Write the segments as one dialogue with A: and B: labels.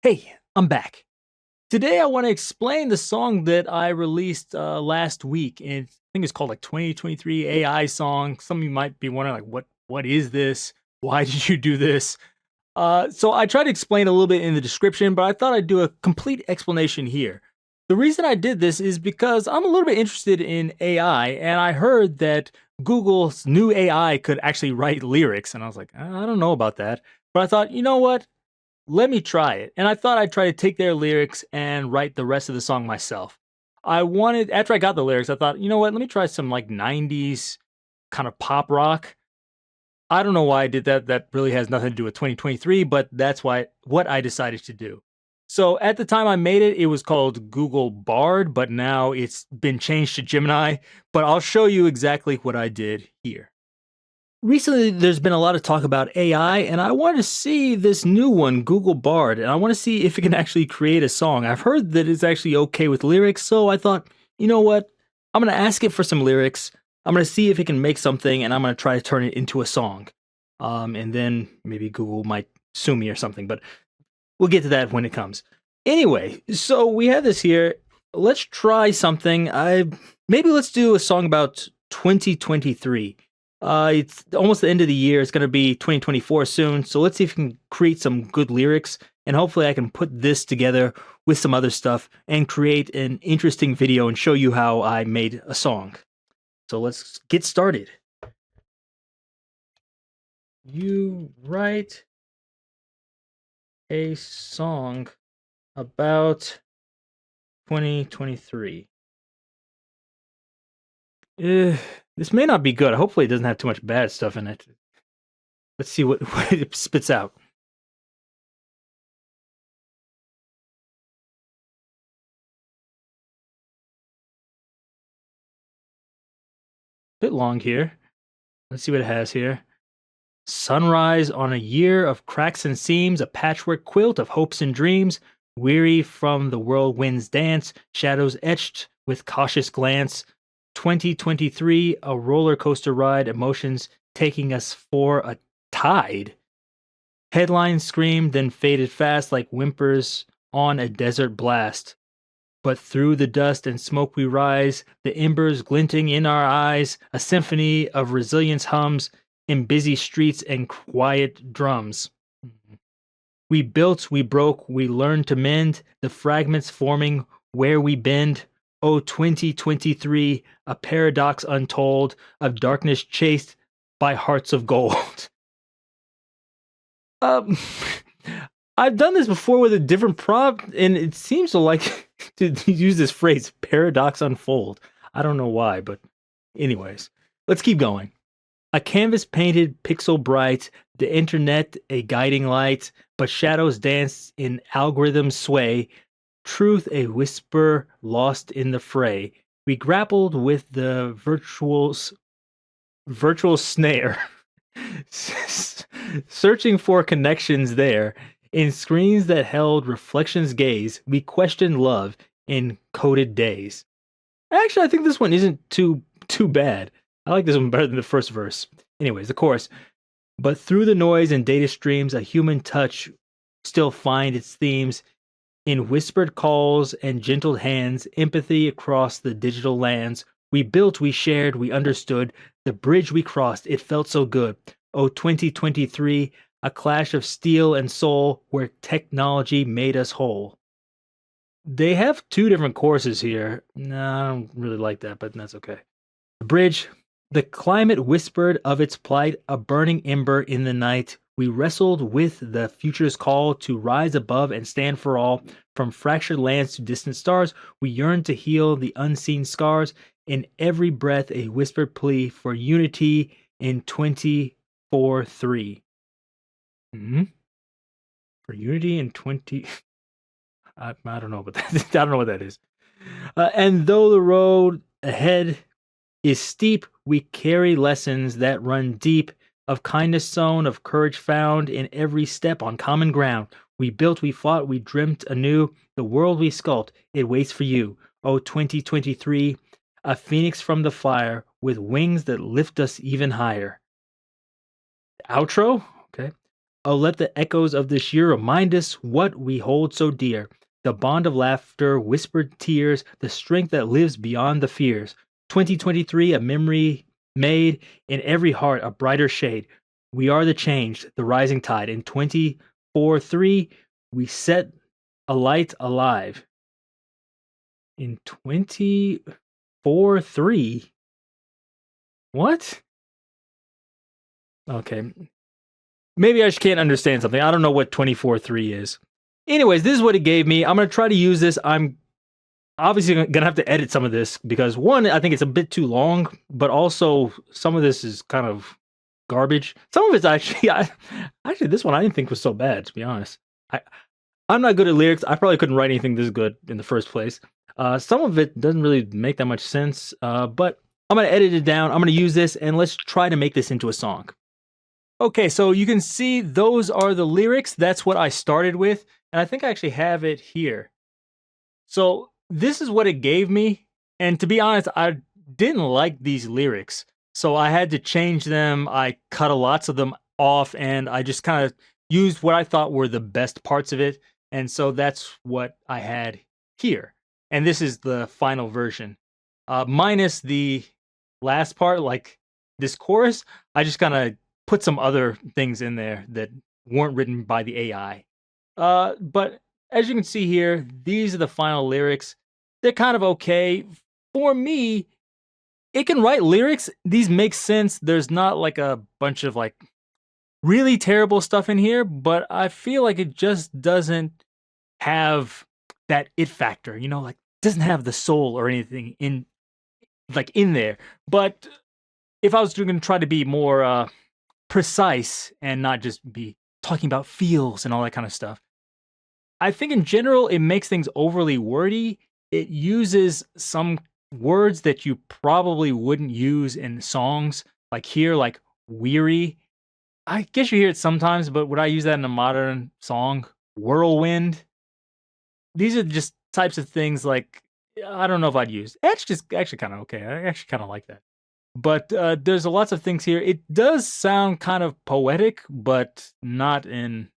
A: Hey, I'm back. Today I want to explain the song that I released last week, and I think it's called like 2023 AI song. Some of you might be wondering, like, what is this? Why did you do this? So I tried to explain a little bit in the description, but I thought I'd do a complete explanation here. The reason I did this is because I'm a little bit interested in AI, and I heard that Google's new AI could actually write lyrics, and I was like, I don't know about that. But I thought, you know what? Let me try it. And I thought I'd try to take their lyrics and write the rest of the song myself. After I got the lyrics, I thought, you know what, let me try some like 90s kind of pop rock. I don't know why I did that. That really has nothing to do with 2023, but that's what I decided to do. So at the time I made it, it was called Google Bard, but now it's been changed to Gemini. But I'll show you exactly what I did here. Recently, there's been a lot of talk about AI, and I want to see this new one, Google Bard, and I want to see if it can actually create a song. I've heard that it's actually okay with lyrics, so I thought, you know what? I'm going to ask it for some lyrics. I'm going to see if it can make something, and I'm going to try to turn it into a song. And then maybe Google might sue me or something, but we'll get to that when it comes. Anyway, so we have this here. Let's try something. Maybe let's do a song about 2023. It's almost the end of the year. It's going to be 2024 soon. So let's see if we can create some good lyrics. And hopefully I can put this together with some other stuff and create an interesting video and show you how I made a song. So let's get started. You write a song about 2023. This may not be good. Hopefully it doesn't have too much bad stuff in it. Let's see what it spits out. Bit long here. Let's see what it has here. Sunrise on a year of cracks and seams, a patchwork quilt of hopes and dreams, weary from the whirlwind's dance, shadows etched with cautious glance. 2023, a roller coaster ride, emotions taking us for a tide. Headlines screamed, then faded fast like whimpers on a desert blast. But through the dust and smoke we rise, the embers glinting in our eyes, a symphony of resilience hums in busy streets and quiet drums. We built, we broke, we learned to mend, the fragments forming where we bend. Oh, 2023, a paradox untold of darkness chased by hearts of gold. Um, I've done this before with a different prompt, and it seems to like to use this phrase, paradox unfold. I don't know why, but anyways, let's keep going. A canvas painted pixel bright, the internet a guiding light, but shadows dance in algorithm sway, truth a whisper lost in the fray. We grappled with the virtual snare, searching for connections there. In screens that held reflections gaze, we questioned love in coded days. Actually, I think this one isn't too bad. I like this one better than the first verse. Anyways, the chorus. But through the noise and data streams, a human touch still find its themes in whispered calls and gentle hands, empathy across the digital lands. We built, we shared, we understood. The bridge we crossed, it felt so good. Oh, 2023, a clash of steel and soul where technology made us whole. They have two different courses here. No, I don't really like that, but that's okay. The bridge. The climate whispered of its plight, a burning ember in the night. We wrestled with the future's call to rise above and stand for all. From fractured lands to distant stars, we yearn to heal the unseen scars. In every breath, a whispered plea for unity in 24-3. For unity in 20... I don't know, but I don't know what that is. And though the road ahead is steep, we carry lessons that run deep, of kindness sown, of courage found in every step on common ground. We built, we fought, we dreamt anew. The world we sculpt, it waits for you. Oh, 2023, a phoenix from the fire with wings that lift us even higher. Outro, okay. Oh, let the echoes of this year remind us what we hold so dear. The bond of laughter, whispered tears, the strength that lives beyond the fears. 2023, a memory made in every heart a brighter shade. We are the changed, the rising tide. In 24-3, we set a light alive. In 24-3, what? Okay, maybe I just can't understand something. I don't know what 24-3 is. Anyways, this is what it gave me. I'm going to try to use this. I'm obviously going to have to edit some of this because, one, I think it's a bit too long, but also some of this is kind of garbage. Some of it's actually, actually, this one I didn't think was so bad, to be honest. I, I'm not good at lyrics. I probably couldn't write anything this good in the first place. Some of it doesn't really make that much sense, but I'm going to edit it down. I'm going to use this, and let's try to make this into a song. Okay, so you can see those are the lyrics. That's what I started with, and I think I actually have it here. So this is what it gave me, and to be honest, I didn't like these lyrics, so I had to change them. I cut a lots of them off, and I just kind of used what I thought were the best parts of it, and so that's what I had here. And this is the final version, minus the last part, like this chorus. I just kind of put some other things in there that weren't written by the AI. But as you can see here, these are the final lyrics. They're kind of okay. For me, it can write lyrics. These make sense. There's not like a bunch of like really terrible stuff in here, but I feel like it just doesn't have that it factor, like doesn't have the soul or anything in there. But if I was going to try to be more precise and not just be talking about feels and all that kind of stuff, I think in general it makes things overly wordy. It uses some words that you probably wouldn't use in songs, like here, like weary. I guess you hear it sometimes, but would I use that in a modern song? Whirlwind. These are just types of things like I don't know if I'd use. It's just actually kind of okay. I actually kind of like that. But there's lots of things here. It does sound kind of poetic, but not in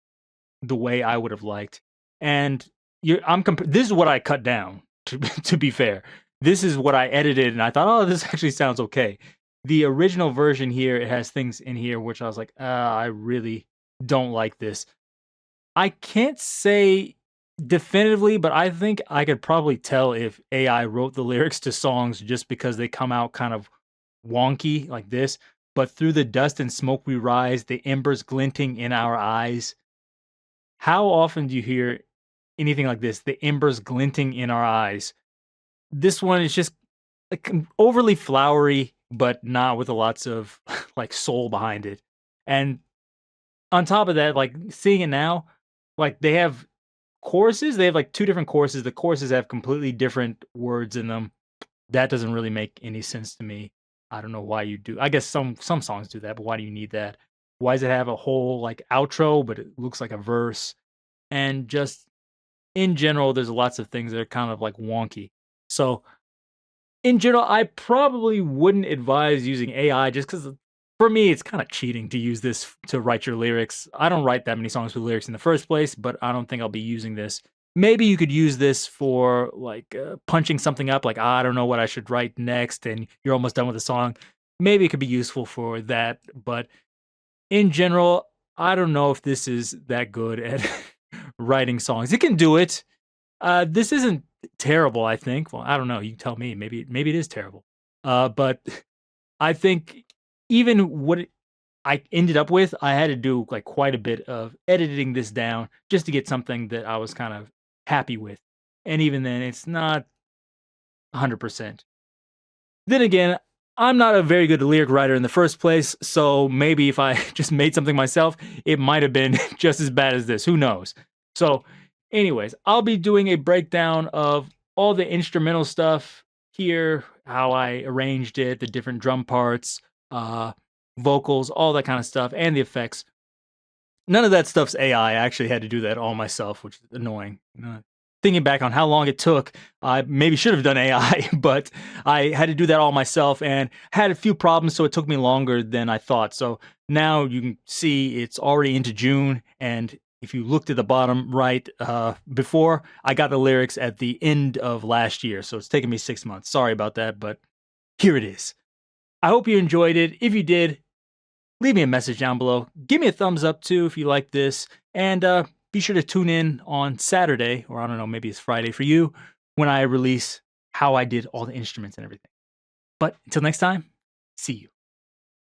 A: the way I would have liked. And this is what I cut down. To be fair, this is what I edited, and I thought, oh, this actually sounds okay. The original version here, it has things in here which I was like, I really don't like this. I can't say definitively, but I think I could probably tell if AI wrote the lyrics to songs just because they come out kind of wonky like this. But through the dust and smoke we rise, the embers glinting in our eyes. How often do you hear anything like this? The embers glinting in our eyes. This one is just like overly flowery, but not with lots of like soul behind it. And on top of that, like seeing it now, like they have choruses. They have like two different choruses. The choruses have completely different words in them. That doesn't really make any sense to me. I don't know why you do. I guess some songs do that, but why do you need that? Why does it have a whole like outro, but it looks like a verse? And just in general, there's lots of things that are kind of like wonky. So in general, I probably wouldn't advise using AI just because for me, it's kind of cheating to use this to write your lyrics. I don't write that many songs with lyrics in the first place, but I don't think I'll be using this. Maybe you could use this for like punching something up, like I don't know what I should write next, and you're almost done with the song. Maybe it could be useful for that, but in general, I don't know if this is that good at writing songs. It can do it. This isn't terrible, I think. Well, I don't know. You tell me. Maybe it is terrible. But I think even what I ended up with, I had to do like quite a bit of editing this down just to get something that I was kind of happy with. And even then, it's not 100%. Then again, I'm not a very good lyric writer in the first place, so maybe if I just made something myself, it might have been just as bad as this. Who knows? So, anyways, I'll be doing a breakdown of all the instrumental stuff here, how I arranged it, the different drum parts, vocals, all that kind of stuff, and the effects. None of that stuff's AI. I actually had to do that all myself, which is annoying. thinking back on how long it took, I maybe should have done AI, but I had to do that all myself and had a few problems, so it took me longer than I thought. So now you can see it's already into June, and if you looked at the bottom right, before I got the lyrics at the end of last year, so it's taken me 6 months. Sorry about that, but here it is. I hope you enjoyed it. If you did, leave me a message down below. Give me a thumbs up too if you like this. And be sure to tune in on Saturday, or I don't know, maybe it's Friday for you, when I release how I did all the instruments and everything. But until next time, see you.